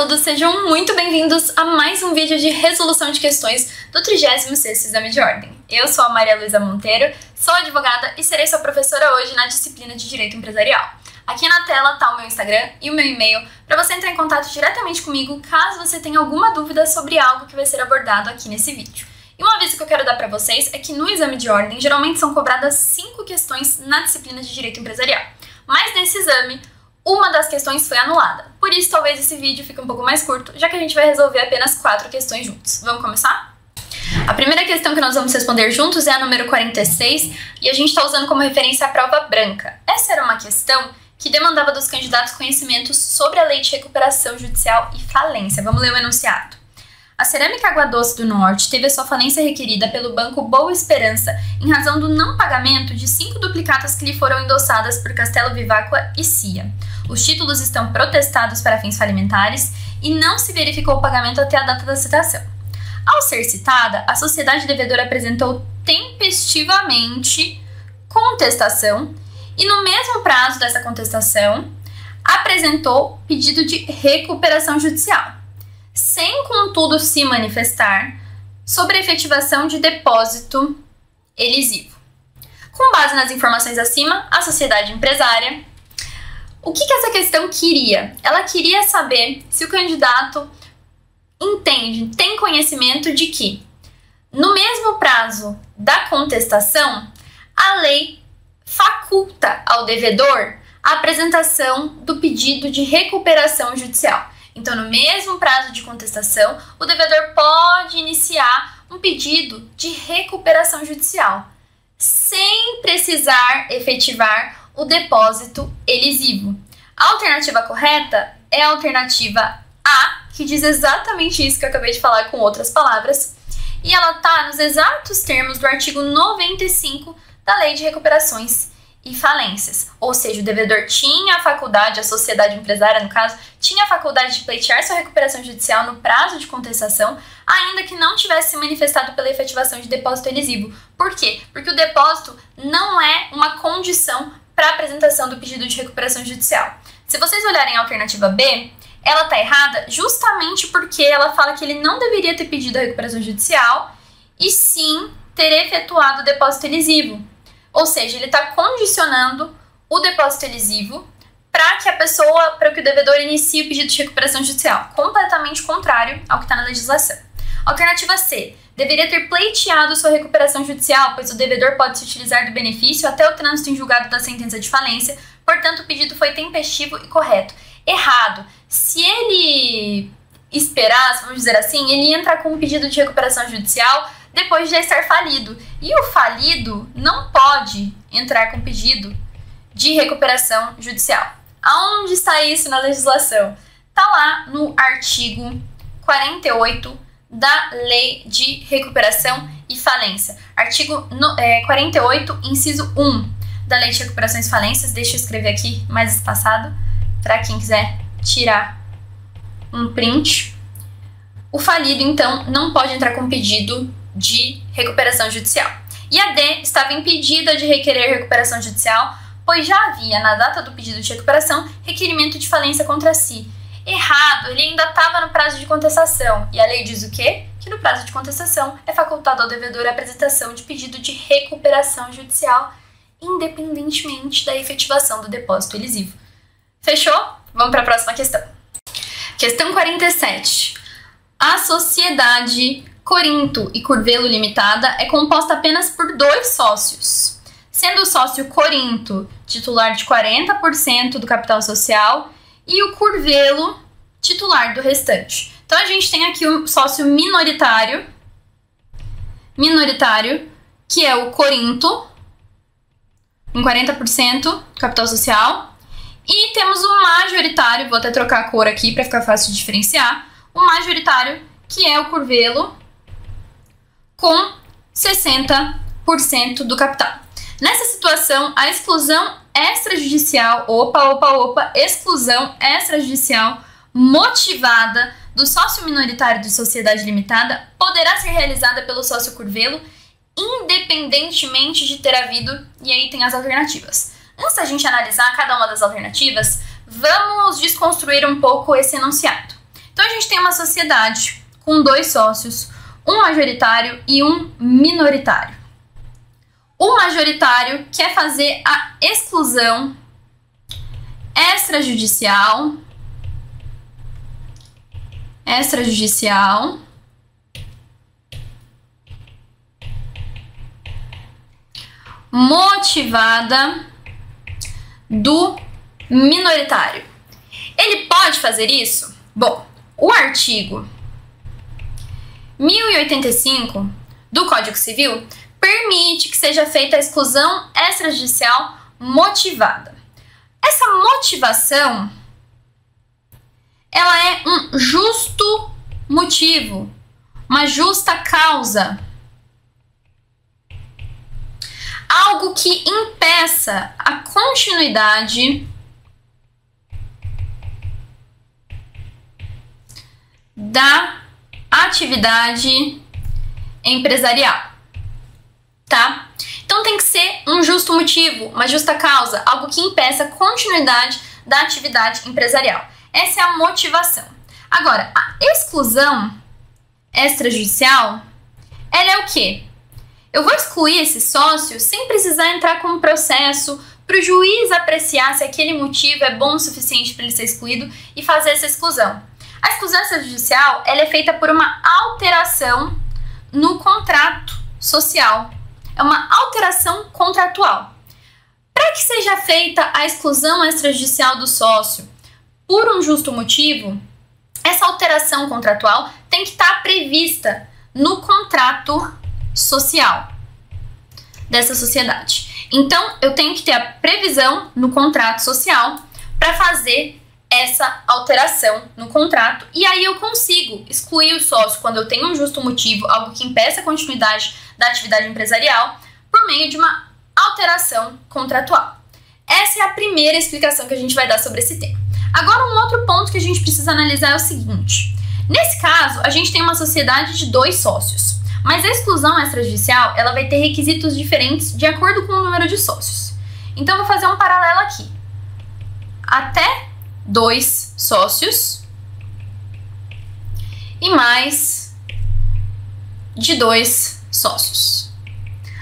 todos, sejam muito bem-vindos a mais um vídeo de resolução de questões do 36º Exame de Ordem. Eu sou a Maria Luísa Monteiro, sou advogada e serei sua professora hoje na disciplina de Direito Empresarial. Aqui na tela está o meu Instagram e o meu e-mail para você entrar em contato diretamente comigo caso você tenha alguma dúvida sobre algo que vai ser abordado aqui nesse vídeo. E um aviso que eu quero dar para vocês é que no exame de ordem geralmente são cobradas 5 questões na disciplina de Direito Empresarial, mas nesse exame uma das questões foi anulada. Por isso, talvez esse vídeo fique um pouco mais curto, já que a gente vai resolver apenas 4 questões juntos. Vamos começar? A primeira questão que nós vamos responder juntos é a número 46, e a gente está usando como referência a prova branca. Essa era uma questão que demandava dos candidatos conhecimentos sobre a Lei de Recuperação Judicial e Falência. Vamos ler o enunciado. A Cerâmica Água Doce do Norte teve a sua falência requerida pelo Banco Boa Esperança em razão do não pagamento de 5 duplicatas que lhe foram endossadas por Castelo Vivacqua e CIA. Os títulos estão protestados para fins falimentares e não se verificou o pagamento até a data da citação. Ao ser citada, a sociedade devedora apresentou tempestivamente contestação e, no mesmo prazo dessa contestação, apresentou pedido de recuperação judicial, sem, contudo, se manifestar sobre a efetivação de depósito elisivo. Com base nas informações acima, a sociedade empresária, o que essa questão queria? Ela queria saber se o candidato entende, tem conhecimento de que, no mesmo prazo da contestação, a lei faculta ao devedor a apresentação do pedido de recuperação judicial. Então, no mesmo prazo de contestação, o devedor pode iniciar um pedido de recuperação judicial, sem precisar efetivar o depósito elisivo. A alternativa correta é a alternativa A, que diz exatamente isso que eu acabei de falar com outras palavras, e ela está nos exatos termos do artigo 95 da Lei de Recuperações e Falências. Ou seja, o devedor tinha a faculdade, a sociedade empresária, no caso, tinha a faculdade de pleitear sua recuperação judicial no prazo de contestação, ainda que não tivesse se manifestado pela efetivação de depósito elisivo. Por quê? Porque o depósito não é uma condição para a apresentação do pedido de recuperação judicial. Se vocês olharem a alternativa B, ela está errada justamente porque ela fala que ele não deveria ter pedido a recuperação judicial e sim ter efetuado o depósito elisivo. Ou seja, ele está condicionando o depósito elisivo para que o devedor inicie o pedido de recuperação judicial, completamente contrário ao que está na legislação. Alternativa C. Deveria ter pleiteado sua recuperação judicial, pois o devedor pode se utilizar do benefício até o trânsito em julgado da sentença de falência, portanto o pedido foi tempestivo e correto. Errado. Se ele esperasse, vamos dizer assim, ele ia entrar com um pedido de recuperação judicial depois de já estar falido. E o falido não pode entrar com pedido de recuperação judicial. Aonde está isso na legislação? Está lá no artigo 48 da Lei de Recuperação e Falência. Artigo 48, inciso 1 da Lei de Recuperações e Falências. Deixa eu escrever aqui mais espaçado para quem quiser tirar um print. O falido, então, não pode entrar com pedido de recuperação judicial. E a D estava impedida de requerer recuperação judicial, pois já havia, na data do pedido de recuperação, requerimento de falência contra si. Errado, ele ainda estava no prazo de contestação. E a lei diz o quê? Que no prazo de contestação é facultado ao devedor a apresentação de pedido de recuperação judicial, independentemente da efetivação do depósito elisivo. Fechou? Vamos para a próxima questão. Questão 47. A sociedade Corinto e Curvelo Limitada é composta apenas por 2 sócios, sendo o sócio Corinto titular de 40% do capital social e o Curvelo titular do restante. Então, a gente tem aqui o sócio minoritário, que é o Corinto, em 40% do capital social, e temos o majoritário, vou até trocar a cor aqui para ficar fácil de diferenciar, o majoritário, que é o Curvelo, com 60% do capital. Nessa situação, a exclusão extrajudicial, exclusão extrajudicial motivada do sócio minoritário de sociedade limitada poderá ser realizada pelo sócio Curvelo, independentemente de ter havido, e aí tem as alternativas. Antes da gente analisar cada uma das alternativas, vamos desconstruir um pouco esse enunciado. Então, a gente tem uma sociedade com 2 sócios, um majoritário e um minoritário. O majoritário quer fazer a exclusão extrajudicial motivada do minoritário. Ele pode fazer isso? Bom, o artigo 1085 do Código Civil permite que seja feita a exclusão extrajudicial motivada. Essa motivação, ela é um justo motivo, uma justa causa. Algo que impeça a continuidade da atividade empresarial, tá? Então tem que ser um justo motivo, uma justa causa, algo que impeça a continuidade da atividade empresarial. Essa é a motivação. Agora, a exclusão extrajudicial, ela é o quê? Eu vou excluir esse sócio sem precisar entrar com um processo para o juiz apreciar se aquele motivo é bom o suficiente para ele ser excluído e fazer essa exclusão. A exclusão extrajudicial, ela é feita por uma alteração no contrato social. É uma alteração contratual. Para que seja feita a exclusão extrajudicial do sócio por um justo motivo, essa alteração contratual tem que estar prevista no contrato social dessa sociedade. Então, eu tenho que ter a previsão no contrato social para fazer essa alteração no contrato, e aí eu consigo excluir o sócio quando eu tenho um justo motivo, algo que impeça a continuidade da atividade empresarial, por meio de uma alteração contratual. Essa é a primeira explicação que a gente vai dar sobre esse tema. Agora, um outro ponto que a gente precisa analisar é o seguinte. Nesse caso, a gente tem uma sociedade de 2 sócios, mas a exclusão extrajudicial, ela vai ter requisitos diferentes de acordo com o número de sócios. Então, eu vou fazer um paralelo aqui. Até 2 sócios e mais de 2 sócios.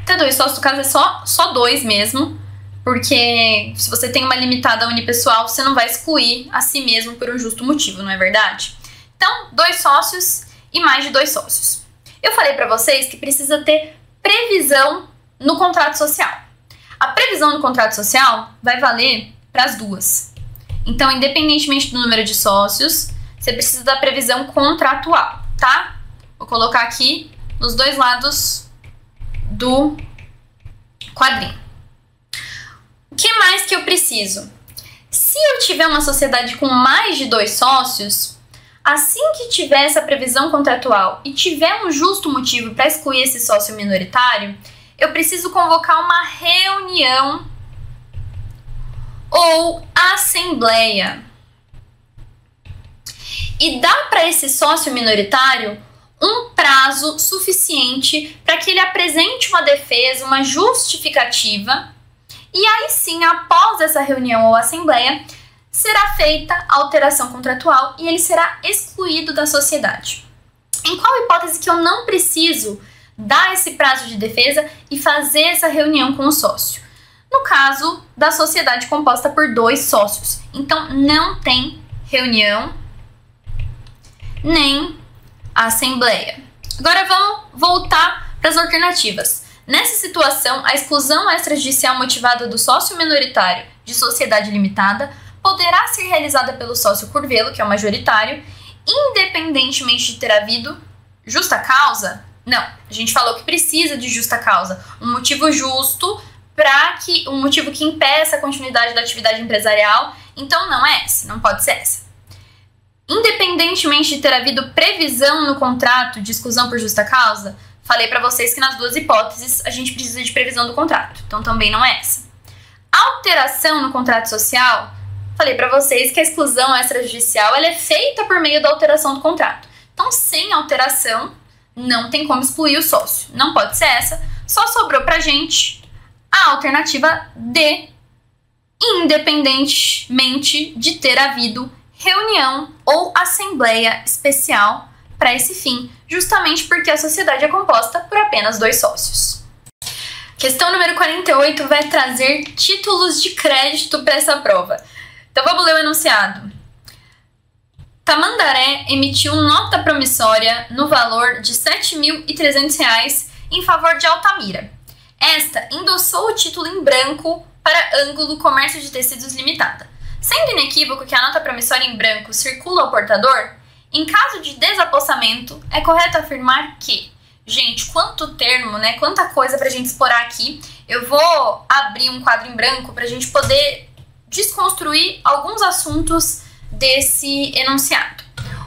Até 2 sócios, no caso, é só 2 mesmo, porque se você tem uma limitada unipessoal, você não vai excluir a si mesmo por um justo motivo, não é verdade? Então, 2 sócios e mais de 2 sócios. Eu falei para vocês que precisa ter previsão no contrato social. A previsão no contrato social vai valer para as duas. Então, independentemente do número de sócios, você precisa da previsão contratual, tá? Vou colocar aqui nos 2 lados do quadrinho. O que mais que eu preciso? Se eu tiver uma sociedade com mais de 2 sócios, assim que tiver essa previsão contratual e tiver um justo motivo para excluir esse sócio minoritário, eu preciso convocar uma reunião ou assembleia. E dá para esse sócio minoritário um prazo suficiente para que ele apresente uma defesa, uma justificativa, e aí sim, após essa reunião ou assembleia, será feita a alteração contratual e ele será excluído da sociedade. Em qual hipótese que eu não preciso dar esse prazo de defesa e fazer essa reunião com o sócio? No caso da sociedade composta por 2 sócios. Então, não tem reunião nem assembleia. Agora vamos voltar para as alternativas. Nessa situação, a exclusão extrajudicial motivada do sócio minoritário de sociedade limitada poderá ser realizada pelo sócio curvelo, que é o majoritário, independentemente de ter havido justa causa? Não, a gente falou que precisa de justa causa, um motivo justo um motivo que impeça a continuidade da atividade empresarial. Então não é essa, não pode ser essa. Independentemente de ter havido previsão no contrato de exclusão por justa causa, falei para vocês que nas 2 hipóteses a gente precisa de previsão do contrato, então também não é essa. Alteração no contrato social, falei para vocês que a exclusão extrajudicial ela é feita por meio da alteração do contrato. Então, sem alteração, não tem como excluir o sócio. Não pode ser essa. Só sobrou pra gente a alternativa D, independentemente de ter havido reunião ou assembleia especial para esse fim, justamente porque a sociedade é composta por apenas 2 sócios. Questão número 48 vai trazer títulos de crédito para essa prova. Então vamos ler o enunciado. Tamandaré emitiu nota promissória no valor de R$ 7.300 em favor de Altamira. Esta endossou o título em branco para Ângulo Comércio de Tecidos Limitada. Sendo inequívoco que a nota promissória em branco circula ao portador, em caso de desapossamento, é correto afirmar que... Gente, quanto termo, né? Quanta coisa pra gente explorar aqui. Eu vou abrir um quadro em branco pra gente poder desconstruir alguns assuntos desse enunciado.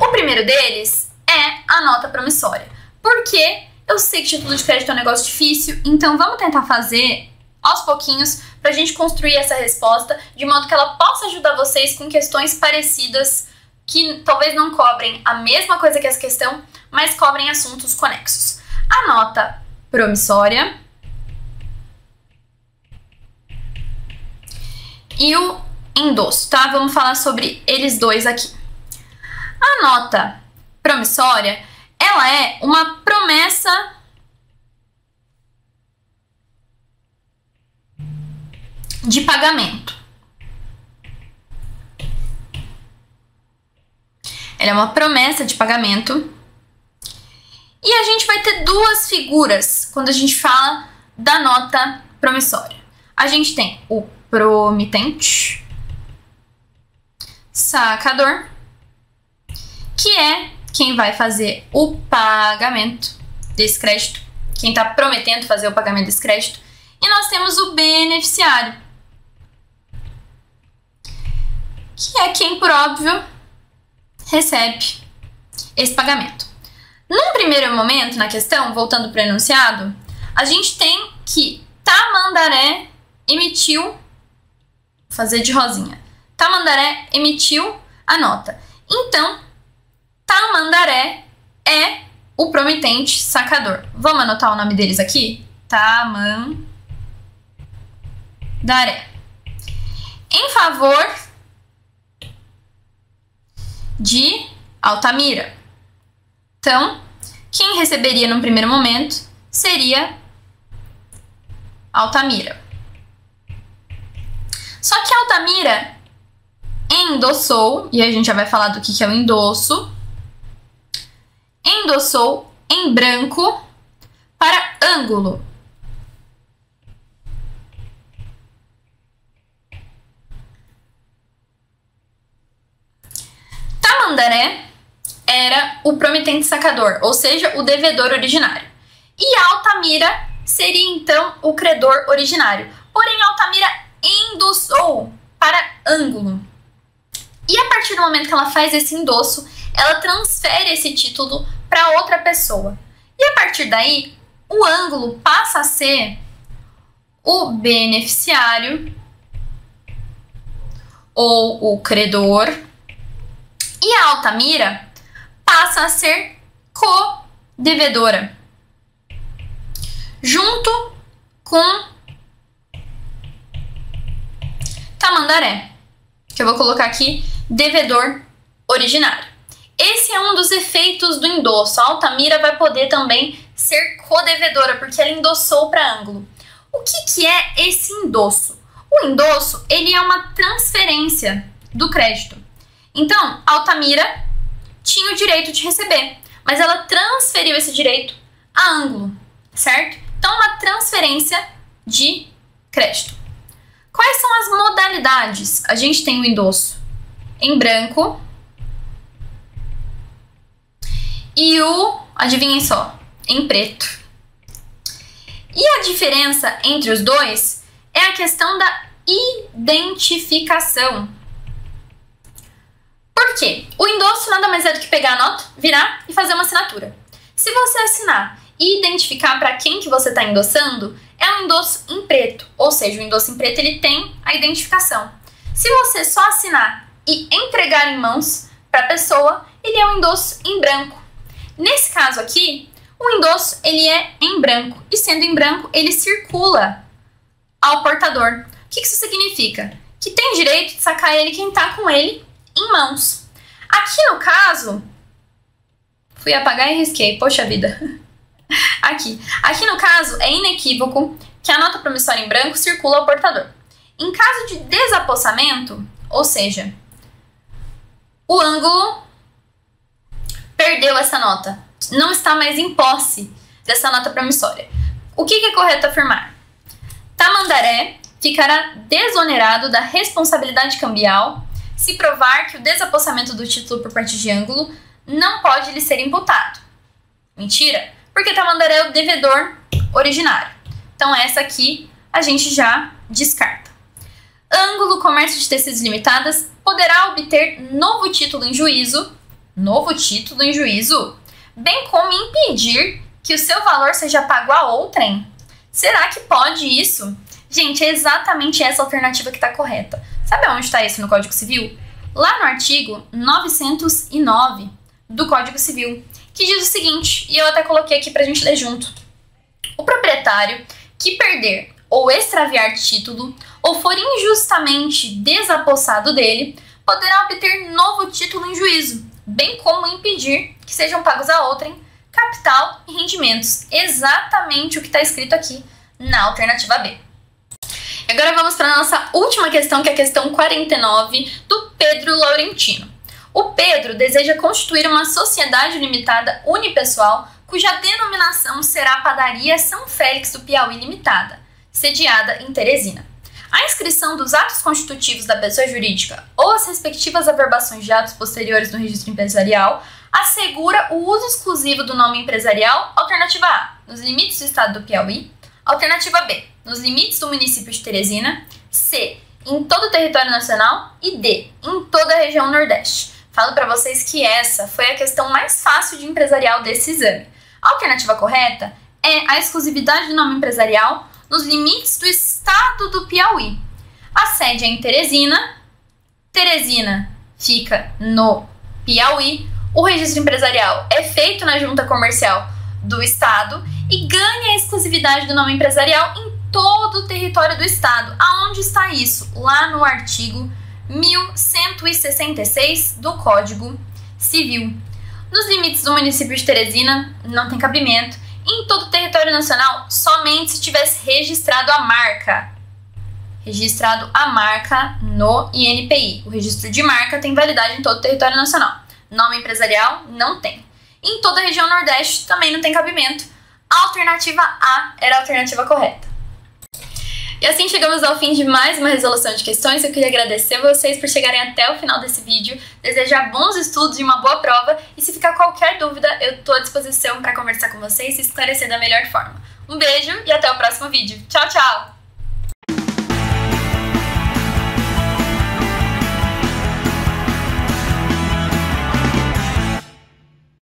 O primeiro deles é a nota promissória. Porque eu sei que título de crédito é um negócio difícil, então vamos tentar fazer aos pouquinhos pra gente construir essa resposta de modo que ela possa ajudar vocês com questões parecidas que talvez não cobrem a mesma coisa que essa questão, mas cobrem assuntos conexos. A nota promissória e o endosso, tá? Vamos falar sobre eles dois aqui. A nota promissória, ela é uma promessa de pagamento. Ela é uma promessa de pagamento. E a gente vai ter 2 figuras quando a gente fala da nota promissória. A gente tem o promitente, sacador, que é quem vai fazer o pagamento desse crédito, quem está prometendo fazer o pagamento desse crédito. E nós temos o beneficiário, que é quem, por óbvio, recebe esse pagamento. Num primeiro momento, na questão, voltando para o enunciado, a gente tem que Tamandaré emitiu, vou fazer de rosinha, Tamandaré emitiu a nota. Então, Tamandaré é o promitente sacador. Vamos anotar o nome deles aqui? Tamandaré. Em favor de Altamira. Então, quem receberia num primeiro momento seria Altamira. Só que Altamira endossou, e a gente já vai falar do que é o endosso, endossou em branco para Ângulo. Tamandaré era o promitente sacador, ou seja, o devedor originário. E Altamira seria, então, o credor originário. Porém, Altamira endossou para Ângulo. E a partir do momento que ela faz esse endosso, ela transfere esse título para outra pessoa. E a partir daí, o Ângulo passa a ser o beneficiário ou o credor. E a Altamira passa a ser co-devedora, junto com Tamandaré, que eu vou colocar aqui, devedor originário. Esse é um dos efeitos do endosso. A Altamira vai poder também ser co-devedora, porque ela endossou para Ângulo. O que é esse endosso? O endosso, ele é uma transferência do crédito. Então, a Altamira tinha o direito de receber, mas ela transferiu esse direito a Ângulo, certo? Então, uma transferência de crédito. Quais são as modalidades? A gente tem o endosso em branco e o, adivinhem só, em preto. E a diferença entre os dois é a questão da identificação. Por quê? O endosso nada mais é do que pegar a nota, virar e fazer uma assinatura. Se você assinar e identificar para quem que você está endossando, é um endosso em preto, ou seja, o endosso em preto ele tem a identificação. Se você só assinar e entregar em mãos para a pessoa, ele é um endosso em branco. Nesse caso aqui, o endosso ele é em branco, e sendo em branco, ele circula ao portador. O que isso significa? Que tem direito de sacar ele quem está com ele em mãos. Aqui no caso, fui apagar e risquei, poxa vida. Aqui no caso, é inequívoco que a nota promissória em branco circula ao portador. Em caso de desapossamento, ou seja, o ângulo perdeu essa nota, não está mais em posse dessa nota promissória. O que é correto afirmar? Tamandaré ficará desonerado da responsabilidade cambial se provar que o desapossamento do título por parte de ângulo não pode lhe ser imputado. Mentira, porque Tamandaré é o devedor originário. Então essa aqui a gente já descarta. Ângulo Comércio de Tecidos Limitadas poderá obter novo título em juízo, bem como impedir que o seu valor seja pago a outrem. Será que pode isso? Gente, é exatamente essa alternativa que está correta. Sabe onde está isso no Código Civil? Lá no artigo 909 do Código Civil, que diz o seguinte, e eu até coloquei aqui para a gente ler junto. O proprietário que perder ou extraviar título ou for injustamente desapossado dele, poderá obter novo título em juízo, bem como impedir que sejam pagos a outrem capital e rendimentos. Exatamente o que está escrito aqui na alternativa B. Agora vamos para a nossa última questão, que é a questão 49 do Pedro Laurentino. O Pedro deseja constituir uma sociedade limitada unipessoal cuja denominação será Padaria São Félix do Piauí Limitada, sediada em Teresina. A inscrição dos atos constitutivos da pessoa jurídica ou as respectivas averbações de atos posteriores no registro empresarial assegura o uso exclusivo do nome empresarial, alternativa A, nos limites do estado do Piauí, alternativa B, nos limites do município de Teresina, C, em todo o território nacional e D, em toda a região Nordeste. Falo para vocês que essa foi a questão mais fácil de empresarial desse exame. A alternativa correta é a exclusividade do nome empresarial nos limites do estado do Piauí. A sede é em Teresina, Teresina fica no Piauí, o registro empresarial é feito na junta comercial do estado e ganha a exclusividade do nome empresarial em todo o território do estado. Aonde está isso? Lá no artigo 1166 do Código Civil. Nos limites do município de Teresina, não tem cabimento. Em todo o território nacional, somente se tivesse registrado a marca. Registrado a marca no INPI. O registro de marca tem validade em todo o território nacional. Nome empresarial, não tem. Em toda a região Nordeste, também não tem cabimento. A alternativa A era a alternativa correta. E assim chegamos ao fim de mais uma resolução de questões. Eu queria agradecer vocês por chegarem até o final desse vídeo, desejar bons estudos e uma boa prova, e se ficar qualquer dúvida, eu estou à disposição para conversar com vocês e esclarecer da melhor forma. Um beijo e até o próximo vídeo. Tchau, tchau!